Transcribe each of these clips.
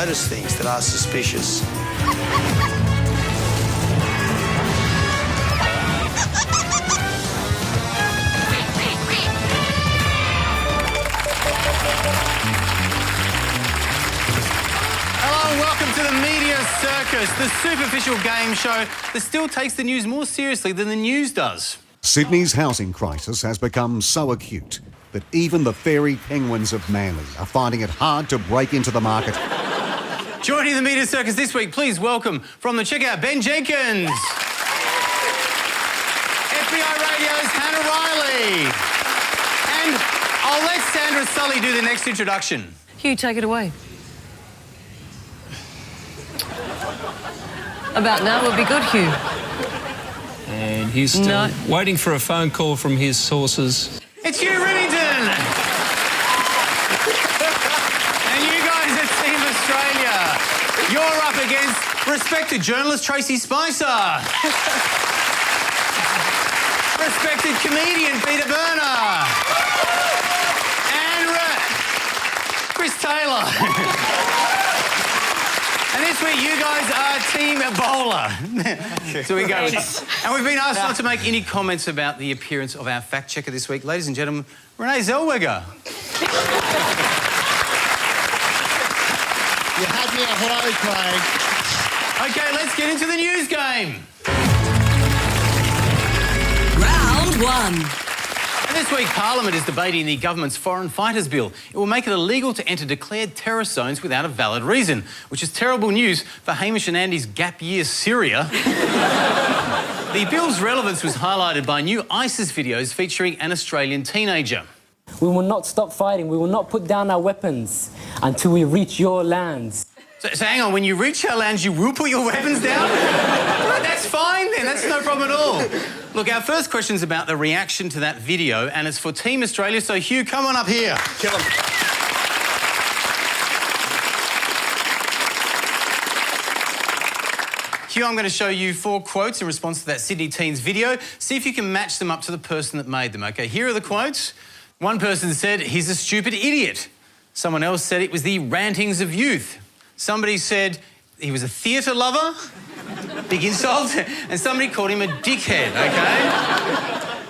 notice things that are suspicious. Hello and welcome to the Media Circus, the superficial game show that still takes the news more seriously than the news does. Sydney's housing crisis has become so acute that even the fairy penguins of Manly are finding it hard to break into the market. Joining the Media Circus this week, please welcome from the Checkout, Ben Jenkins. FBI Radio's Hannah Riley. And I'll let Sandra Sully do the next introduction. Hugh, take it away. About now would be good, Hugh. And he's still waiting for a phone call from his sources. It's Hugh Remington! And you guys at Team Australia, you're up against respected journalist Tracy Spicer. Respected comedian Peter Burner. And Chris Taylor. And this week, you guys are Team Bowler. So we go. And we've been asked not to make any comments about the appearance of our fact checker this week. Ladies and gentlemen, Renee Zellweger. You had me at hello, Craig. OK, let's get into the news game. Round one. And this week, Parliament is debating the government's foreign fighters bill. It will make it illegal to enter declared terrorist zones without a valid reason, which is terrible news for Hamish and Andy's gap year Syria. The bill's relevance was highlighted by new ISIS videos featuring an Australian teenager. We will not stop fighting. We will not put down our weapons until we reach your lands. So hang on, when you reach our lands, you will put your weapons down? That's fine then, that's no problem at all. Look, our first question's about the reaction to that video, and it's for Team Australia, so Hugh, come on up here. Kill him. Hugh, I'm going to show you 4 quotes in response to that Sydney teen's video. See if you can match them up to the person that made them, OK? Here are the quotes. One person said, he's a stupid idiot. Someone else said it was the rantings of youth. Somebody said he was a theatre lover, big insult, and somebody called him a dickhead, OK?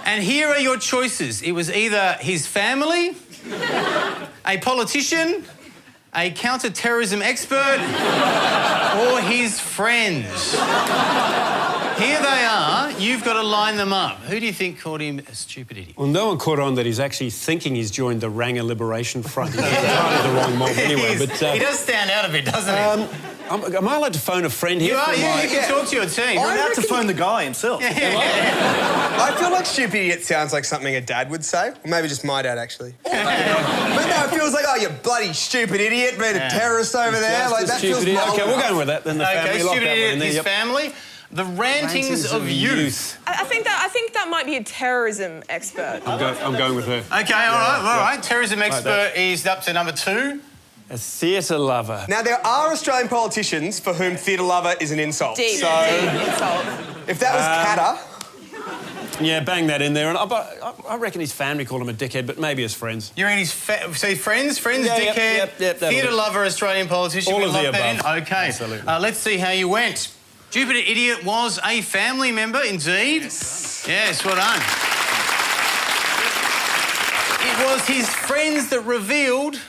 And here are your choices. It was either his family, a politician, a counter-terrorism expert, or his friends. Here they are. You've got to line them up. Who do you think called him a stupid idiot? Well, no one caught on that he's actually thinking he's joined the Ranga Liberation Front. He's entirely the wrong mob anyway. But he does stand out a bit, doesn't he? Am I allowed to phone a friend here? You are, you can talk to your team. You're allowed to phone the guy himself. I feel like stupid idiot sounds like something a dad would say. Or maybe just my dad, actually. But no, it feels like, oh, you bloody stupid idiot, being a terrorist over there. Like, that feels idiot. OK, we're going with that. Then the family locked stupid idiot, that one. his family. The rantings of youth. I think that might be a terrorism expert. I'm going with her. OK, all right. Terrorism expert is up to number 2. A theatre lover. Now, there are Australian politicians for whom theatre lover is an insult. Deep insult. If that was Katter... Yeah, bang that in there. And I reckon his family called him a dickhead, but maybe his friends. You're in his... so friends, yeah, dickhead, yep, theatre lover, Australian politician. All of the above. OK. Absolutely. Let's see how you went. Stupid idiot was a family member, indeed. Yes, well done. It was his friends that revealed...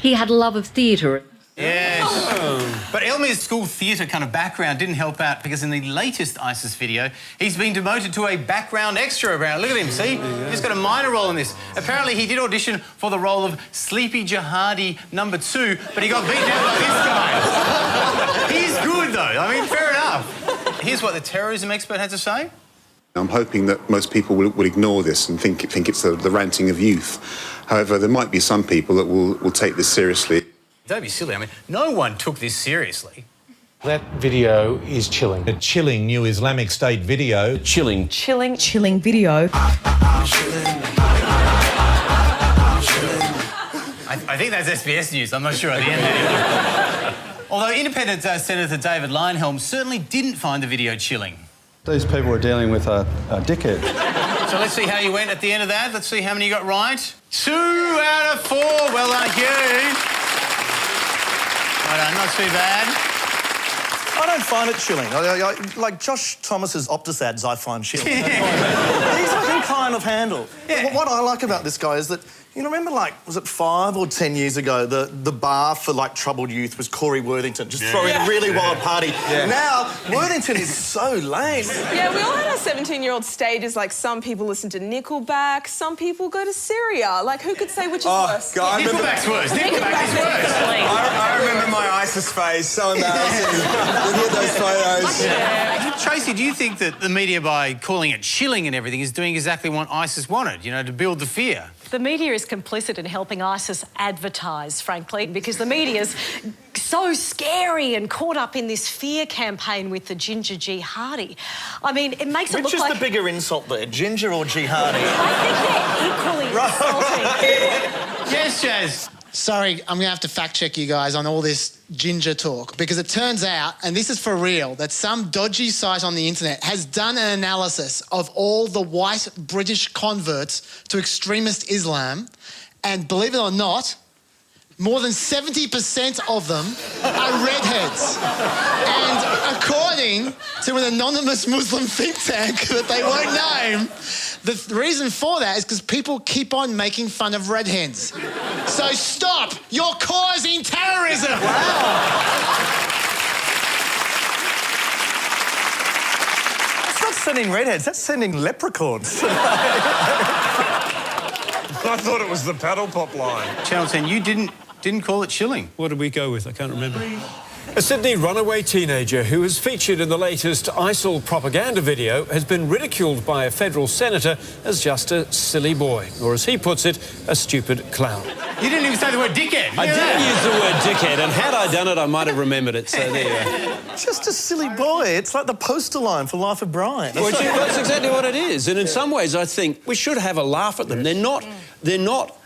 He had a love of theatre. Yes. Oh. But Elmer's school theatre kind of background didn't help out because in the latest ISIS video, he's been demoted to a background extra. Look at him, see? He's got a minor role in this. Apparently, he did audition for the role of Sleepy Jihadi number 2, but he got beaten out by this guy. He's good, though. I mean, fair enough. Here's what the terrorism expert had to say. I'm hoping that most people will ignore this and think it's the ranting of youth. However, there might be some people that will take this seriously. Don't be silly. I mean, no one took this seriously. That video is chilling. A chilling new Islamic State video. Chilling video. I think that's SBS News. I'm not sure at the end. Although independent Senator David Leyonhjelm certainly didn't find the video chilling. These people are dealing with a dickhead. So let's see how you went at the end of that. Let's see how many you got right. 2 out of 4. Well done, Hugh. Not too bad. I don't find it chilling. Like Josh Thomas's Optus ads, I find chilling. These I can kind of handle. Yeah. What I like about this guy is that, you know, remember, like, was it 5 or 10 years ago, the bar for, like, troubled youth was Corey Worthington, just throwing a really wild party. Yeah. Now, Worthington is so lame. Yeah, we all had our 17-year-old stages, like, some people listen to Nickelback, some people go to Syria. Like, who could say which is worse? God, Nickelback's worse. Nickelback's worse. I remember my ISIS phase, so embarrassing. Look at those photos. Yeah. Tracy, do you think that the media, by calling it chilling and everything, is doing exactly what ISIS wanted, you know, to build the fear? The media is complicit in helping ISIS advertise, frankly, because the media's so scary and caught up in this fear campaign with the ginger jihadi. I mean, it makes it look like... Which is the bigger insult there, ginger or jihadi? I think they're equally insulting. Yes, Jazz. Sorry, I'm going to have to fact-check you guys on all this ginger talk, because it turns out, and this is for real, that some dodgy site on the internet has done an analysis of all the white British converts to extremist Islam, and believe it or not, more than 70% of them are redheads. And according to an anonymous Muslim think tank that they won't name, the reason for that is because people keep on making fun of redheads. So stop! You're causing terrorism! Wow! That's not sending redheads, that's sending leprechauns. I thought it was the paddle pop line. Channel 10, you didn't call it chilling. What did we go with? I can't remember. A Sydney runaway teenager who is featured in the latest ISIL propaganda video has been ridiculed by a federal senator as just a silly boy, or as he puts it, a stupid clown. You didn't even say the word dickhead. I did use the word dickhead, and had I done it, I might have remembered it, so there you go. Just a silly boy. It's like the poster line for Life of Brian. Well, that's exactly what it is, and in some ways I think we should have a laugh at them. They're not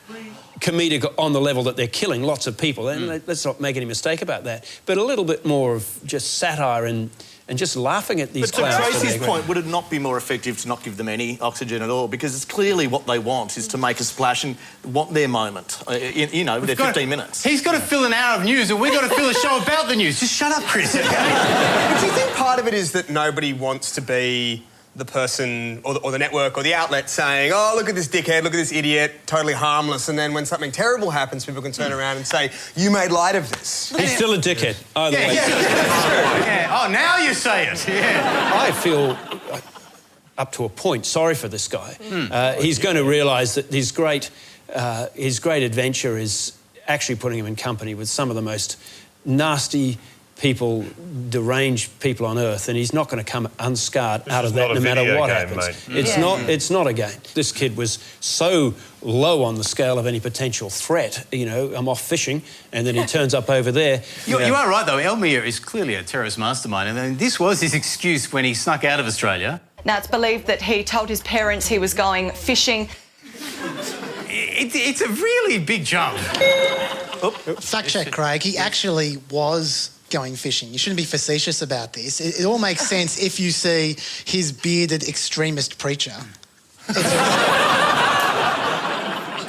comedic on the level that they're killing lots of people, and let's not make any mistake about that, but a little bit more of just satire and just laughing at these clowns. But to Tracy's point, would it not be more effective to not give them any oxygen at all? Because it's clearly what they want is to make a splash and want their moment, you know, their 15 minutes. He's got to fill an hour of news and we've got to fill a show about the news. Just shut up, Chris, okay? But do you think part of it is that nobody wants to be the person or the network or the outlet saying, oh, look at this dickhead, look at this idiot, totally harmless, and then when something terrible happens, people can turn around and say, you made light of this. He's still a dickhead, either way. Yeah. Oh, now you say it. Yeah. I feel, up to a point, sorry for this guy. He's going to realise that his great adventure is actually putting him in company with some of the most nasty people, deranged people on earth, and he's not going to come unscarred out of that no matter what happens. It's not a game. This kid was so low on the scale of any potential threat. You know, I'm off fishing, and then he turns up over there. You are right, though. Elmir is clearly a terrorist mastermind, and then this was his excuse when he snuck out of Australia. Now, it's believed that he told his parents he was going fishing. It's a really big jump. Fact check, Craig. He actually was going fishing. You shouldn't be facetious about this. It all makes sense if you see his bearded extremist preacher.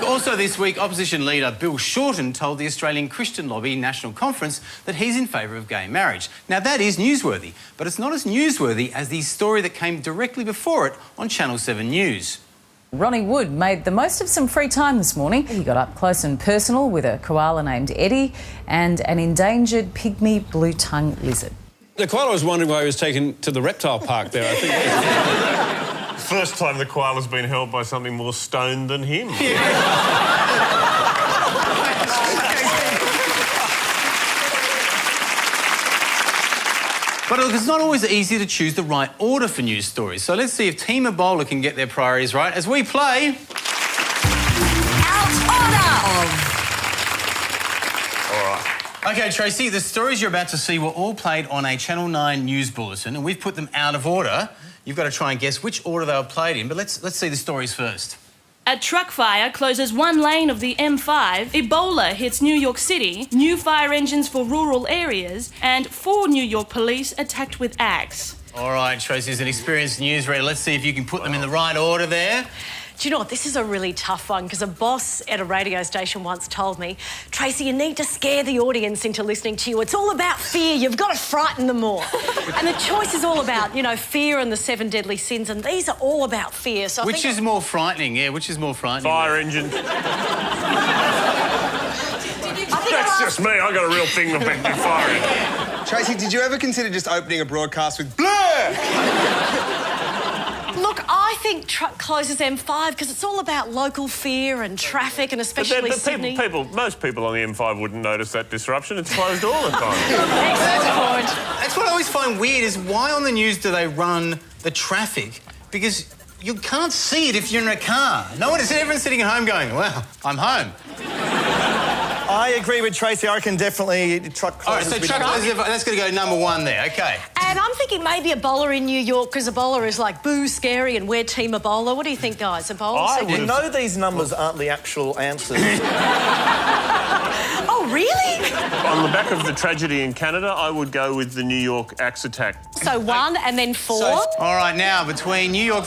Also this week, opposition leader Bill Shorten told the Australian Christian Lobby National Conference that he's in favour of gay marriage. Now, that is newsworthy, but it's not as newsworthy as the story that came directly before it on Channel 7 News. Ronnie Wood made the most of some free time this morning. He got up close and personal with a koala named Eddie and an endangered pygmy blue-tongue lizard. The koala was wondering why he was taken to the reptile park there, I think. First time the koala's been held by something more stoned than him. But look, it's not always easy to choose the right order for news stories. So let's see if Team Ebola can get their priorities right as we play... Out Order of... All right. OK, Tracy, the stories you're about to see were all played on a Channel 9 news bulletin, and we've put them out of order. You've got to try and guess which order they were played in, but let's see the stories first. A truck fire closes one lane of the M5, Ebola hits New York City, new fire engines for rural areas, and 4 New York police attacked with axe. All right, Tracy, as an experienced newsreader, let's see if you can put them in the right order there. Do you know what? This is a really tough one because a boss at a radio station once told me, Tracy, you need to scare the audience into listening to you. It's all about fear. You've got to frighten them more. And the choice is all about, you know, fear and the 7 deadly sins, and these are all about fear. So which is more frightening? Yeah, which is more frightening? Fire engine. That's just me. I got a real thing with fire engine. Tracy, did you ever consider just opening a broadcast with Blur? Look, I think closes M5 because it's all about local fear and traffic, and especially Sydney. Most people on the M5 wouldn't notice that disruption. It's closed all the time. That's what I always find weird is why on the news do they run the traffic? Because you can't see it if you're in a car. Everyone's sitting at home going, well, I'm home. I agree with Tracy. I reckon definitely truck closes. All right, so truck closes, that's going to go number 1 there, OK. And I'm thinking maybe Ebola in New York because Ebola is like boo scary and we're team Ebola. What do you think, guys? Ebola? You know these numbers aren't the actual answers. Oh, really? On the back of the tragedy in Canada, I would go with the New York axe attack. So 1 and then 4? All right, now, between new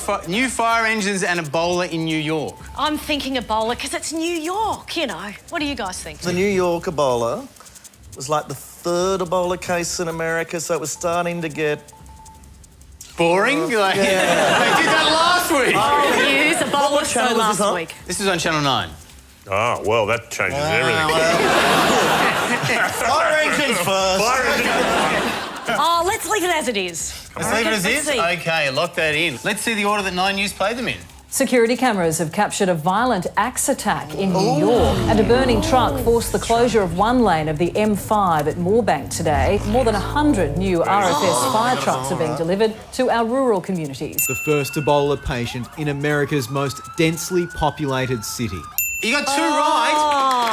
fire engines and Ebola in New York. I'm thinking Ebola because it's New York, you know. What do you guys think? The New York Ebola was like the 3rd Ebola case in America, so it was starting to get... boring? Yeah. They did that last week. Oh, news, Ebola so last week. This is on Channel 9. Oh, well, that changes everything. Fire engines first. Oh, let's leave it as it is. Let's leave it as is? OK, lock that in. Let's see the order that 9 News played them in. Security cameras have captured a violent axe attack in New York, and a burning truck forced the closure of 1 lane of the M5 at Moorebank today. More than 100 new RFS fire trucks are being delivered to our rural communities. The first Ebola patient in America's most densely populated city. You got 2 right.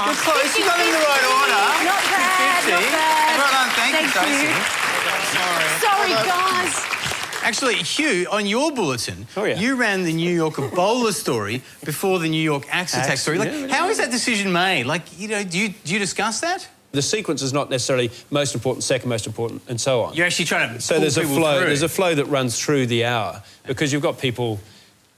You're close. You got them in the right order. Not bad, not bad. Well done. Thank you, Tracy. Sorry, guys. Actually, Hugh, on your bulletin, you ran the New York Ebola story before the New York axe attack story. How is that decision made? Do you discuss that? The sequence is not necessarily most important, second most important, and so on. You're actually trying to So there's a flow. There's a flow that runs through the hour because you've got people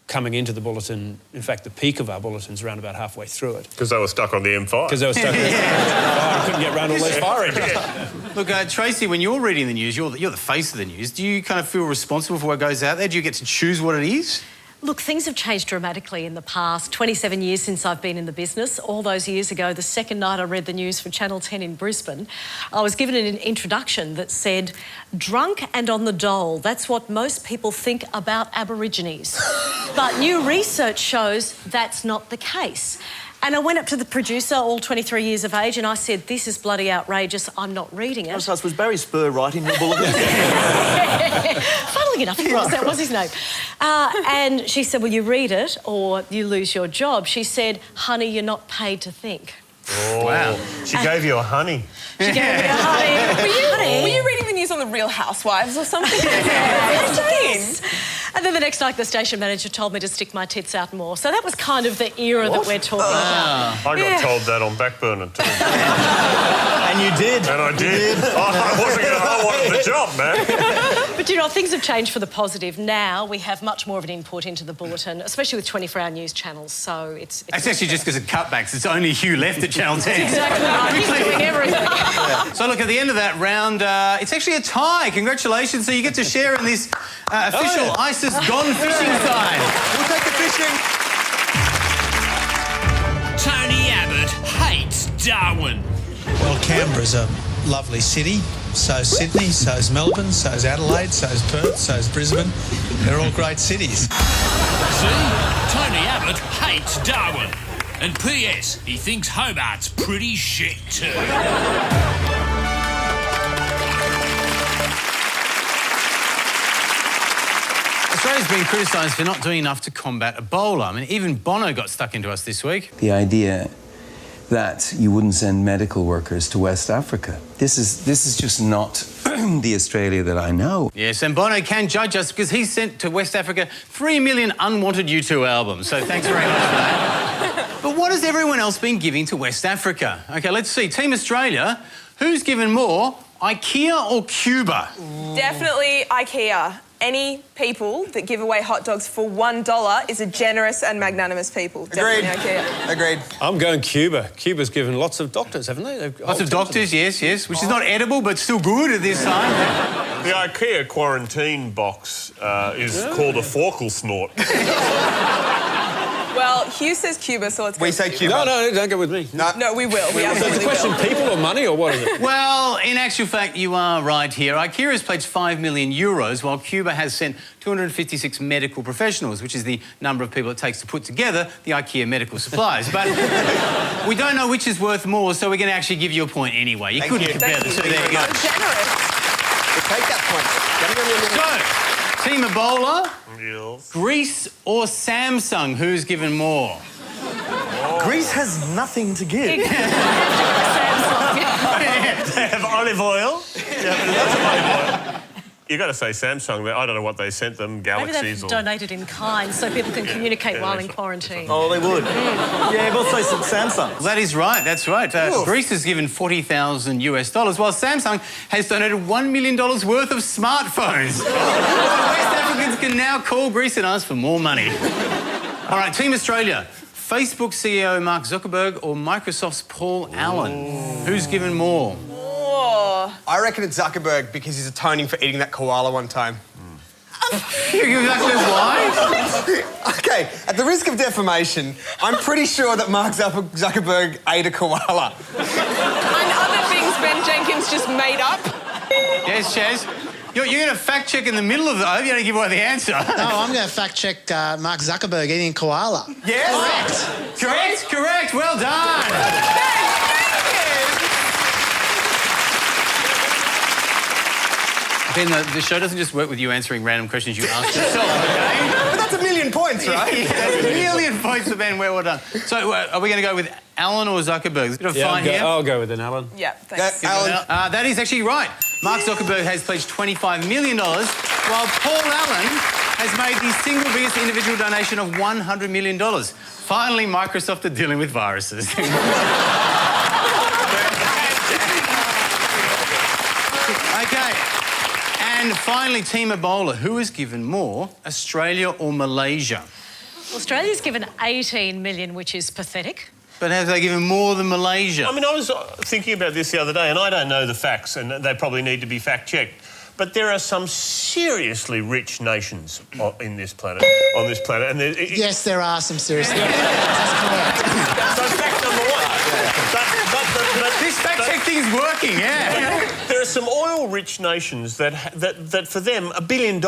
coming into the bulletin. In fact, the peak of our bulletin's around about halfway through it. Because they were stuck on the M5. Because they were stuck on the M5. Couldn't get around all those fire engines. Look, Tracy, when you're reading the news, you're the face of the news. Do you kind of feel responsible for what goes out there? Do you get to choose what it is? Look, things have changed dramatically in the past 27 years since I've been in the business. All those years ago, the second night I read the news for Channel 10 in Brisbane, I was given an introduction that said, drunk and on the dole, that's what most people think about Aborigines. But new research shows that's not the case. And I went up to the producer, all 23 years of age, and I said, this is bloody outrageous, I'm not reading it. So was Barry Spur writing your bulletin? Funnily enough, he was. That was his name. And she said, well, you read it or you lose your job. She said, honey, you're not paid to think. Oh, wow. She gave you a honey. She gave me a honey. Were you reading the news on The Real Housewives or something? Yes. And then the next night, the station manager told me to stick my tits out more. So that was kind of the era that we're talking about. I got told that on Backburner too. And you did. And I did. I wanted the job, man. But, you know, things have changed for the positive. Now we have much more of an input into the bulletin, especially with 24-hour news channels. So it's actually just because of cutbacks. It's only Hugh left at Channel 10. Exactly right. He's doing everything. So, look, at the end of that round, it's actually a tie. Congratulations. So you get to share in this official ISIS gone fishing sign. We'll take the fishing. Tony Abbott hates Darwin. Well, Canberra's a lovely city. So's Sydney, so's Melbourne, so's Adelaide, so's Perth, so's Brisbane. They're all great cities. See? Tony Abbott hates Darwin. And P.S. he thinks Hobart's pretty shit too. Australia's been criticised for not doing enough to combat Ebola. I mean, even Bono got stuck into us this week. The idea that you wouldn't send medical workers to West Africa. This is just not the Australia that I know. Yes, and Bono can judge us because he sent to West Africa 3 million unwanted U2 albums. So thanks very much for that. But what has everyone else been giving to West Africa? OK, let's see. Team Australia, who's given more, IKEA or Cuba? Definitely IKEA. any people that give away hot dogs for $1 is a generous and magnanimous people. Agreed. Definitely. Agreed. I'm going Cuba. Cuba's given lots of doctors, haven't they? Lots of doctors, yes, which is not edible but still good at this time. The IKEA quarantine box is called a Forkel snort. Well, Hugh says Cuba, so let's go. We say Cuba. No, don't go with me. No, we will. We So absolutely is the question will. people or money, or what is it? Well, in actual fact, you are right here. IKEA has pledged €5 million, while Cuba has sent 256 medical professionals, which is the number of people it takes to put together the IKEA medical supplies. But we don't know which is worth more, so we're going to actually give you a point anyway. You couldn't compare the two. There you go. Generous. We'll take that point. So, Team Ebola, Greece or Samsung, who's given more? Greece has nothing to give. They have olive oil. You got to say Samsung. I don't know what they sent them, Maybe galaxies they've or... donated in kind so people can communicate while in quarantine. Oh, they would. Yeah, but also Samsung. Well, that is right, that's right. Greece has given $40,000, while Samsung has donated $1 million worth of smartphones. West Africans can now call Greece and ask for more money. All right, Team Australia. Facebook CEO Mark Zuckerberg or Microsoft's Paul Allen? Who's given more? I reckon it's Zuckerberg because he's atoning for eating that koala one time. Exactly why? Okay, at the risk of defamation, I'm pretty sure that Mark Zuckerberg ate a koala. And other things Ben Jenkins just made up. Yes, Chaz? You're going to fact check in the middle of the... You're going to give away the answer. No, I'm going to fact check Mark Zuckerberg eating koala. Yes. Correct. Well done. Ben, the show doesn't just work with you answering random questions you ask yourself, okay? But that's a million points, right? Yeah, that's a million points for Ben. Well done. So, are we going to go with Allen or Zuckerberg? Bit of fun here. I'll go with an Allen. Yeah, thanks. Allen. That is actually right. Mark Zuckerberg has pledged $25 million, while Paul Allen has made the single biggest individual donation of $100 million. Finally, Microsoft are dealing with viruses. Okay. And finally, Team Ebola. Who has given more, Australia or Malaysia? Australia's given 18 million, which is pathetic. But have they given more than Malaysia? I mean, I was thinking about this the other day, and I don't know the facts, and they probably need to be fact-checked. But there are some seriously rich nations on this planet. And Yes, there are some seriously. That's correct. So fact number one. This fact check thing's working, yeah. There are some oil-rich nations that for them $1 billion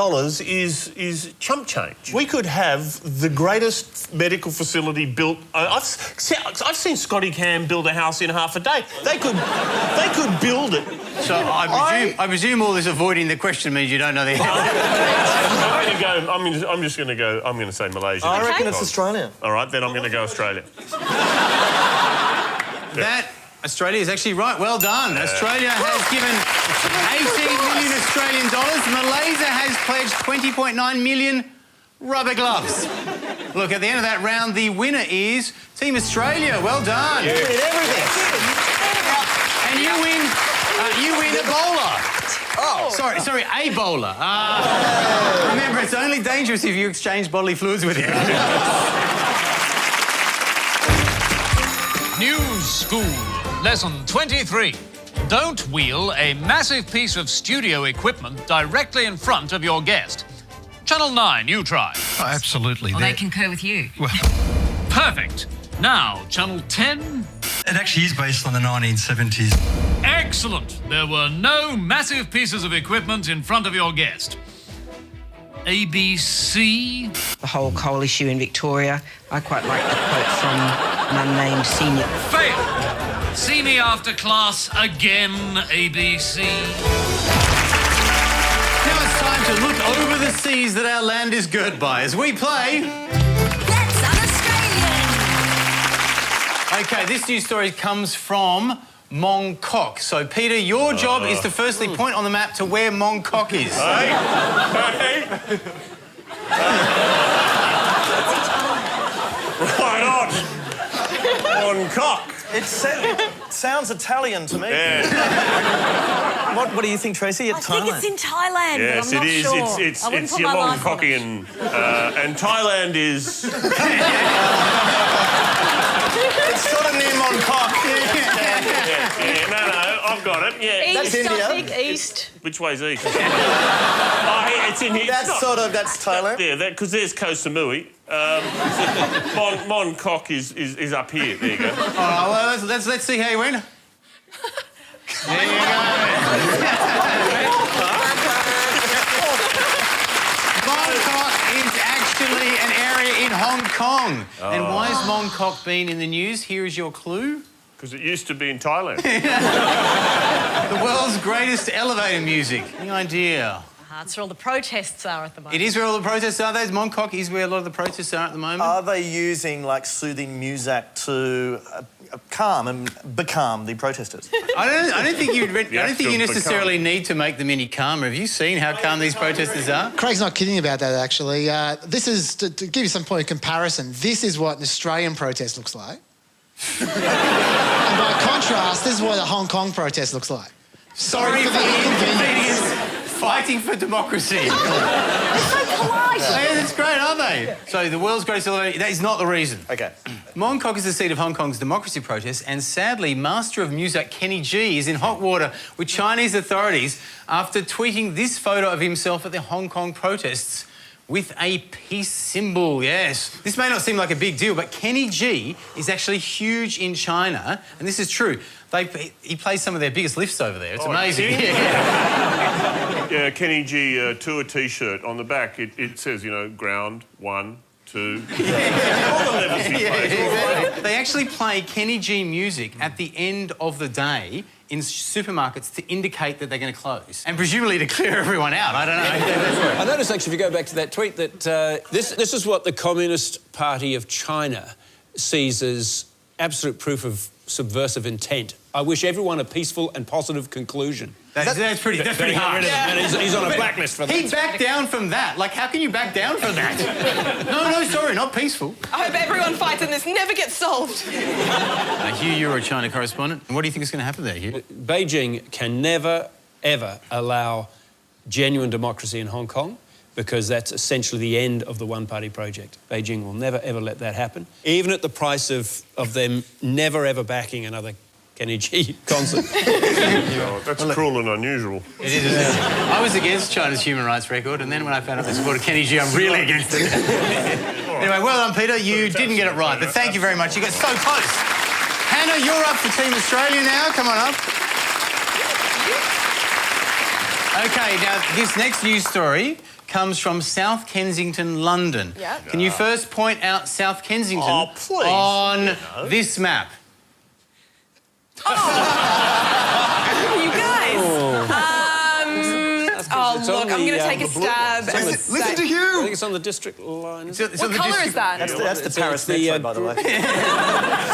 is chump change. We could have the greatest medical facility built. I've seen Scotty Cam build a house in half a day. They could build it. So I presume all this avoiding the question means you don't know the answer. I'm just going to go. I'm going to say Malaysia. I reckon it's Australia. All right, then I'm going to go Australia. That Australia is actually right. Well done. Australia has given $18 million Australian dollars. Malaysia has pledged 20.9 million rubber gloves. Look, at the end of that round, the winner is Team Australia. Well done. You did everything. And you win Ebola. Oh. Sorry, Ebola. Remember, it's only dangerous if you exchange bodily fluids with you. News School, Lesson 23. Don't wheel a massive piece of studio equipment directly in front of your guest. Channel 9, you try. Oh, absolutely. Well, they concur with you. Well, Perfect. Now, Channel 10. it actually is based on the 1970s. Excellent. There were no massive pieces of equipment in front of your guest. ABC. The whole coal issue in Victoria. I quite like the quote from an unnamed senior. Fail. See me after class again, ABC. Now it's time to look over the seas that our land is girt by as we play... That's un-Australian. OK, this news story comes from Mongkok. So, Peter, your job is to firstly point on the map to where Mongkok is. Hey. Right on. Mongkok. It's Sounds Italian to me. Yeah. What do you think, Tracy? I think it's in Thailand, Yes, but I'm not it is. sure. It's your long cocky and Thailand is. It's sort of near Mongkok. No, I've got it. Yeah, East, India. I think, east. Which way's east? It's in here. That's Thailand. Yeah, because there's Koh Samui. Mongkok is up here. There you go. All right, well, let's see how you went. There you go. Mongkok is actually an area in Hong Kong. And why has Mongkok been in the news? Here is your clue. Because it used to be in Thailand. The world's greatest elevator music. Any idea? That's where all the protests are at the moment. It is where all the protests are. Mongkok is where a lot of the protests are at the moment. Are they using, like, soothing music to calm and becalm the protesters? I don't think you necessarily need to make them any calmer. Have you seen how calm these protesters are? Craig's not kidding about that, actually. This is, to give you some point of comparison, this is what an Australian protest looks like. And by contrast, this is what a Hong Kong protest looks like. Sorry for the inconvenience. Fighting for democracy. They're so polite. Hey, that's great, aren't they? So the world's greatest elevator, that is not the reason. OK. Mongkok is the seat of Hong Kong's democracy protests, and sadly, Master of Music Kenny G is in hot water with Chinese authorities after tweeting this photo of himself at the Hong Kong protests with a peace symbol, yes. This may not seem like a big deal, but Kenny G is actually huge in China, and this is true. He plays some of their biggest lifts over there. It's amazing. Yeah, Kenny G tour T-shirt on the back. It says, ground 1, 2. All the levels he plays. Exactly. They actually play Kenny G music at the end of the day in supermarkets to indicate that they're going to close, and presumably to clear everyone out. I don't know. I noticed, actually, if you go back to that tweet, that this is what the Communist Party of China sees as absolute proof of subversive intent. I wish everyone a peaceful and positive conclusion. That's pretty hard. Yeah. He's on a blacklist for that. He backed down from that. Like, how can you back down from that? No, sorry, not peaceful. I hope everyone fights and this never gets solved. Hugh, you're a China correspondent. What do you think is going to happen there, Hugh? Beijing can never, ever allow genuine democracy in Hong Kong, because that's essentially the end of the one-party project. Beijing will never, ever let that happen, even at the price of them never, ever backing another Kenny G concert. That's cruel and unusual. It is, isn't it? I was against China's human rights record, and then when I found out they supported Kenny G, I'm really against it. Anyway, well done, Peter. You didn't get it right, but thank you very much. You got so close. Hannah, you're up for Team Australia now. Come on up. OK, now, this next news story comes from South Kensington, London. Yep. Can you first point out South Kensington on this map? You guys. Look, I'm going to take a stab. Listen to you. I think it's on the district line. What colour is that? That's the Paris Metro, by the way.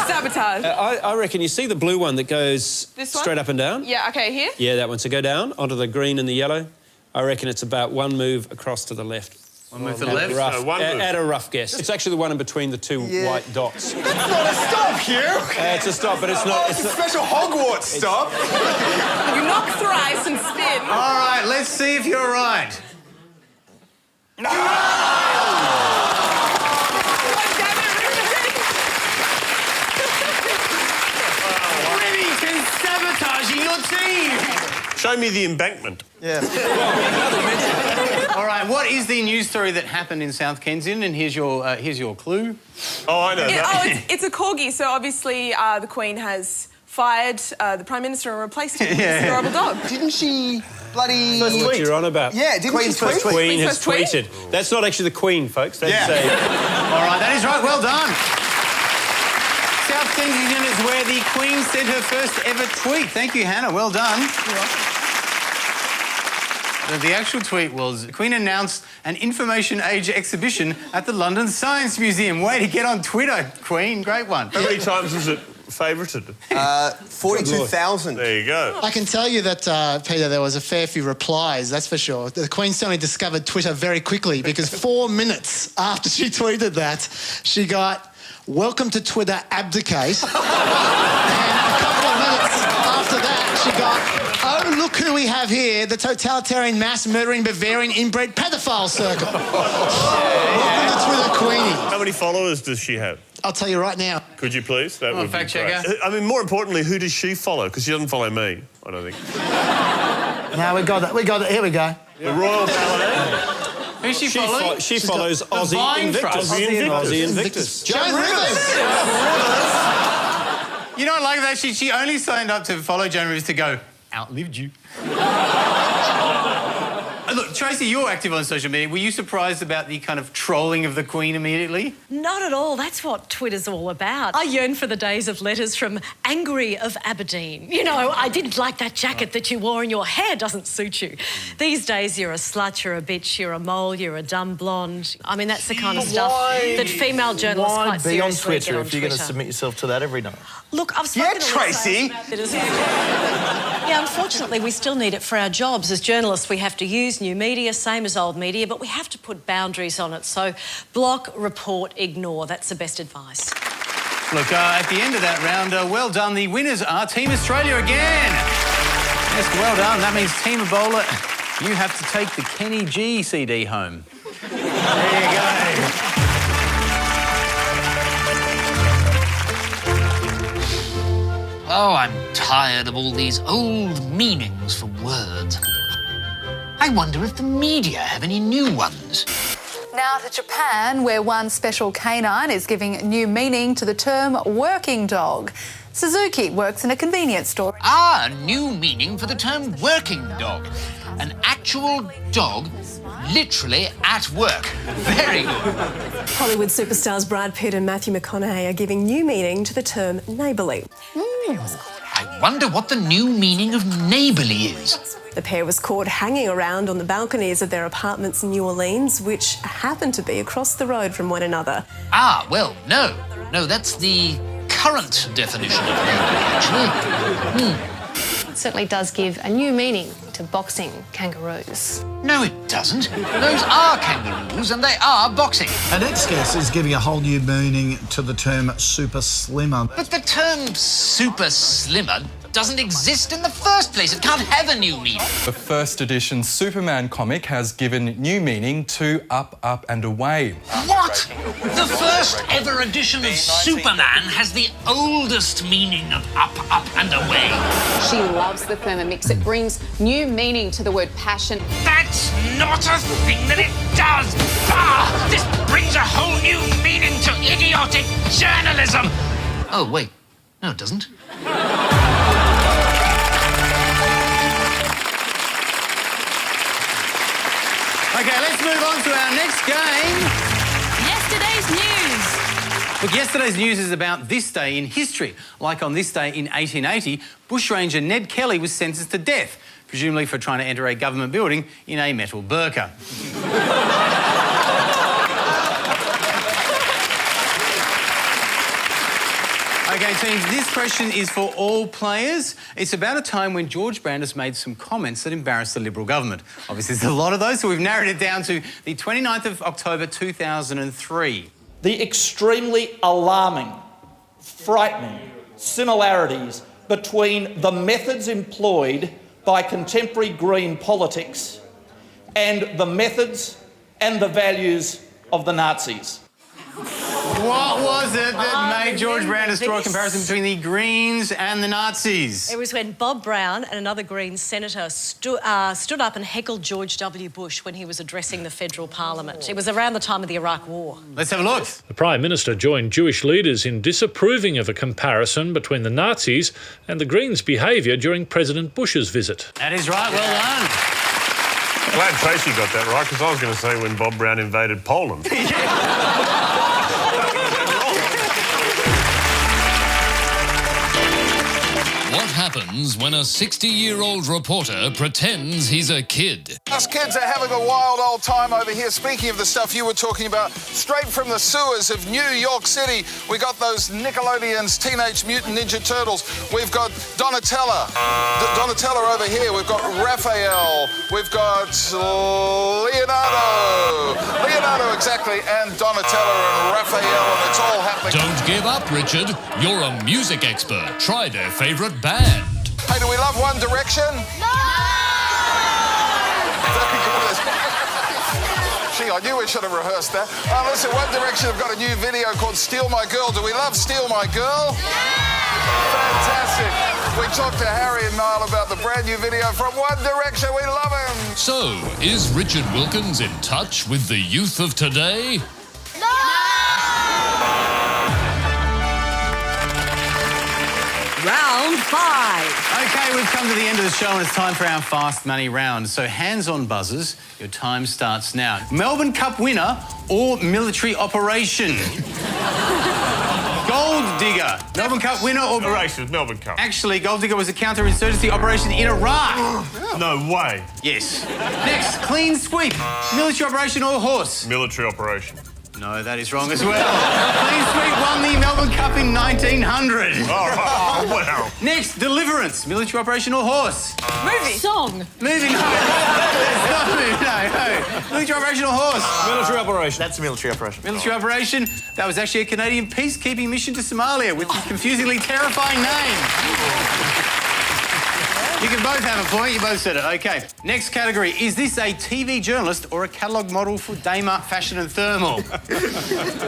Sabotage. I reckon you see the blue one that goes This one? straight up and down? Yeah, OK, here? Yeah, that one. So go down onto the green and the yellow. I reckon it's about one move across to the left. One move to the left? At a rough guess. It's actually the one in between the two white dots. That's not a stop, Hugh! It's a stop, but it's not... It's a special Hogwarts stop. You knock thrice and spin. All right, let's see if you're right. No! Remington sabotaging your team. Show me the embankment. Yeah. All right, what is the news story that happened in South Kensington? And here's your clue. Oh, I know that. It's a corgi. So obviously the Queen has fired the Prime Minister and replaced him with this adorable dog. Didn't she bloody... That's what you're on about. Yeah, didn't Queen's she tweet? first tweet. Queen has Queen's first tweeted. That's not actually the Queen, folks. That's All right, that is right. Well done. South Kensington is where the Queen sent her first ever tweet. Thank you, Hannah. Well done. The actual tweet was, the Queen announced an Information Age exhibition at the London Science Museum. Way to get on Twitter, Queen. Great one. How many times was it favourited? 42,000. There you go. I can tell you that, Peter, there was a fair few replies, that's for sure. The Queen certainly discovered Twitter very quickly because 4 minutes after she tweeted that, she got, "Welcome to Twitter, abdicate." And a couple of minutes she got, oh, look who we have here, the totalitarian, mass-murdering, Bavarian inbred pedophile circle. Welcome to the Queenie. How many followers does she have? I'll tell you right now. Could you please? That would fact be great. checker. I mean, more importantly, who does she follow? Because she doesn't follow me, I don't think. No, we got it. Here we go. The Royal Paladin. Who's she following? She follows Aussie Invictus. Aussie Invictus. Joan Rivers! You know, like that, she only signed up to follow Joan Rivers to go, outlived you. Look, Tracy, you're active on social media. Were you surprised about the kind of trolling of the Queen immediately? Not at all. That's what Twitter's all about. I yearn for the days of letters from Angry of Aberdeen. You know, I didn't like that jacket that you wore and your hair doesn't suit you. These days, you're a slut, you're a bitch, you're a mole, you're a dumb blonde. I mean, that's the kind of stuff that female journalists quite Why be on seriously Twitter get on if you're going to Twitter. submit yourself to that every night? Look, I've spoken Yeah, to Tracy. Yeah, unfortunately, we still need it for our jobs. As journalists, we have to use new media, same as old media, but we have to put boundaries on it. So block, report, ignore. That's the best advice. Look, at the end of that round, well done. The winners are Team Australia again. Yes, well done. That means Team Ebola, you have to take the Kenny G CD home. There you go. Oh, I'm tired of all these old meanings for words. I wonder if the media have any new ones. Now to Japan, where one special canine is giving new meaning to the term working dog. Suzuki works in a convenience store. Ah, a new meaning for the term working dog. An actual dog literally at work. Very good. Hollywood superstars Brad Pitt and Matthew McConaughey are giving new meaning to the term neighbourly. I wonder what the new meaning of neighbourly is. The pair was caught hanging around on the balconies of their apartments in New Orleans, which happened to be across the road from one another. Ah, well, no. No, that's the current definition of neighbourly, actually. It certainly does give a new meaning to boxing kangaroos. No, it doesn't. Those are kangaroos and they are boxing. Our next guest is giving a whole new meaning to the term super slimmer. But the term super slimmer doesn't exist in the first place. It can't have a new meaning. The first edition Superman comic has given new meaning to Up, Up and Away. What? The first ever edition of Superman has the oldest meaning of Up, Up and Away. She loves the Thermomix. It brings new meaning to the word passion. That's not a thing that it does. Ah, this brings a whole new meaning to idiotic journalism. Oh, wait. No, it doesn't. OK, let's move on to our next game. Yesterday's news. Look, yesterday's news is about this day in history. Like on this day in 1880, bushranger Ned Kelly was sentenced to death, presumably for trying to enter a government building in a metal burqa. OK, teams, this question is for all players. It's about a time when George Brandis made some comments that embarrassed the Liberal government. Obviously, there's a lot of those, so we've narrowed it down to the 29th of October 2003. The extremely alarming, frightening similarities between the methods employed by contemporary Green politics and the methods and the values of the Nazis. What was it that made George Brandis draw a comparison between the Greens and the Nazis? It was when Bob Brown and another Green senator stood up and heckled George W. Bush when he was addressing the federal parliament. It was around the time of the Iraq War. Let's have a look. The Prime Minister joined Jewish leaders in disapproving of a comparison between the Nazis and the Greens' behaviour during President Bush's visit. That is right, well done. Glad Tracy got that right, because I was going to say when Bob Brown invaded Poland. What happens when a 60-year-old reporter pretends he's a kid? Us kids are having a wild old time over here. Speaking of the stuff you were talking about, straight from the sewers of New York City, we got those Nickelodeon's Teenage Mutant Ninja Turtles. We've got Donatella over here. We've got Raphael. We've got Leonardo, exactly, and Donatella and Raphael, and it's all happening. Don't give up, Richard. You're a music expert. Try their favourite band. Hey, do we love One Direction? No! Very good. Gee, I knew we should have rehearsed that. Listen, One Direction have got a new video called Steal My Girl. Do we love Steal My Girl? Fantastic. We talked to Harry and Niall about the brand new video from One Direction. We love him. So, is Richard Wilkins in touch with the youth of today? Round 5. OK, we've come to the end of the show and it's time for our Fast Money round. So hands on buzzers, your time starts now. Melbourne Cup winner or military operation? Gold digger. Melbourne Cup winner or... Operation, Melbourne Cup. Actually, Gold digger was a counter-insurgency operation in Iraq. No way. Yes. Next, clean sweep. Military operation or horse? Military operation. No, that is wrong as well. Clean sweep won the Melbourne Cup in 1900. Oh, wow. Next, deliverance. Military operation or horse? Movie. Song. Movie, no. No. Military operation or horse? Military operation. That's a military operation. Military operation. That was actually a Canadian peacekeeping mission to Somalia with a confusingly terrifying name. You can both have a point. You both said it. OK. Next category. Is this a TV journalist or a catalogue model for Daymark Fashion and Thermal?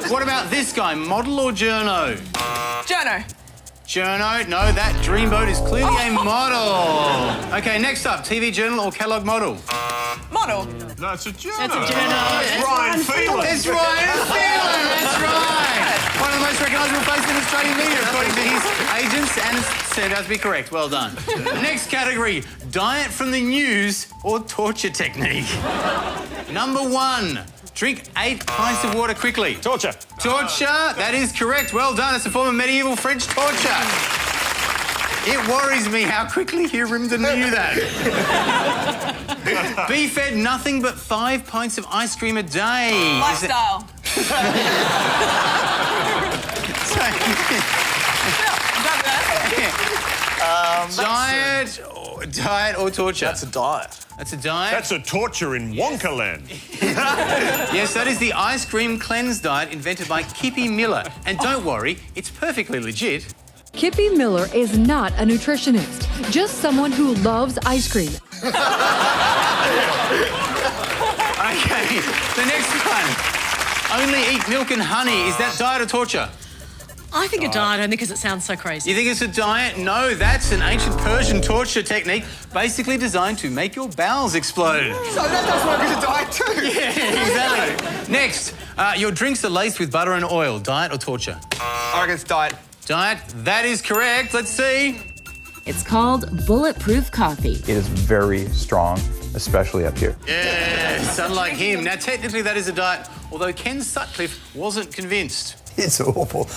What about this guy? Model or journo? Journo. Journo. No, that dreamboat is clearly a model. OK, next up. TV journal or catalogue model? Model. No, it's a journo. That's a journo. It's Ryan Phelan. It's Ryan Phelan. That's right. One of the most recognisable faces in Australian media, according to his agents, and it's turned out to be correct. Well done. Next category, diet from the news or torture technique. Number 1, drink 8 pints of water quickly. Torture. Torture, that is correct. Well done. It's a form of medieval French torture. It worries me how quickly Hugh Rimden knew that. Be fed nothing but 5 pints of ice cream a day. Lifestyle. Diet or torture? That's a diet. That's a diet? That's a torture in Wonka land. Yes, that is the ice cream cleanse diet invented by Kippy Miller. And don't worry, it's perfectly legit. Kippy Miller is not a nutritionist, just someone who loves ice cream. OK, the next one. Only eat milk and honey. Is that diet or torture? I think a diet only because it sounds so crazy. You think it's a diet? No, that's an ancient Persian torture technique basically designed to make your bowels explode. So that does work as a diet too. Yeah, exactly. Next, your drinks are laced with butter and oil. Diet or torture? I reckon it's diet. Diet, that is correct. Let's see. It's called bulletproof coffee. It is very strong, especially up here. Yes, unlike him. Now, technically that is a diet, although Ken Sutcliffe wasn't convinced. It's awful.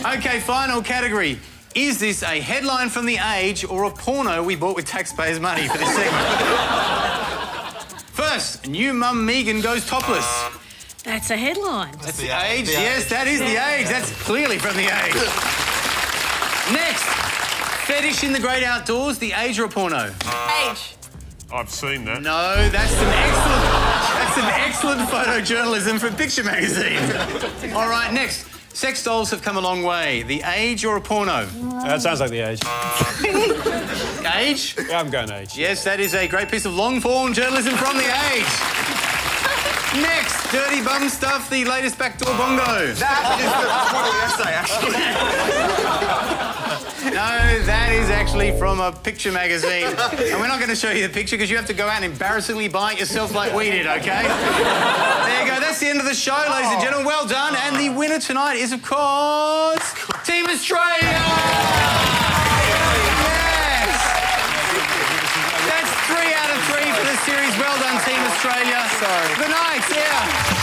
OK, final category. Is this a headline from The Age or a porno we bought with taxpayers' money for this segment? First, new mum Megan goes topless. That's a headline. That's The Age? Yes, that is The Age. That's clearly from The Age. Next, fetish in the great outdoors, The Age or a porno? Age. I've seen that. No, that's some excellent photojournalism from Picture Magazine. All right, next. Sex dolls have come a long way. The Age or a porno? That sounds like The Age. Age? Yeah, I'm going Age. Yes, that is a great piece of long-form journalism from The Age. Next, dirty bum stuff, the latest backdoor bongo. That is the essay, actually. No, that is actually from a Picture Magazine. And we're not going to show you the picture because you have to go out and embarrassingly buy it yourself like we did, OK? There you go. That's the end of the show, ladies and gentlemen. Well done. And the winner tonight is, of course, Team Australia! Yes! That's 3 out of 3 for the series. Well done, Team Australia. Sorry. Good night. Yeah.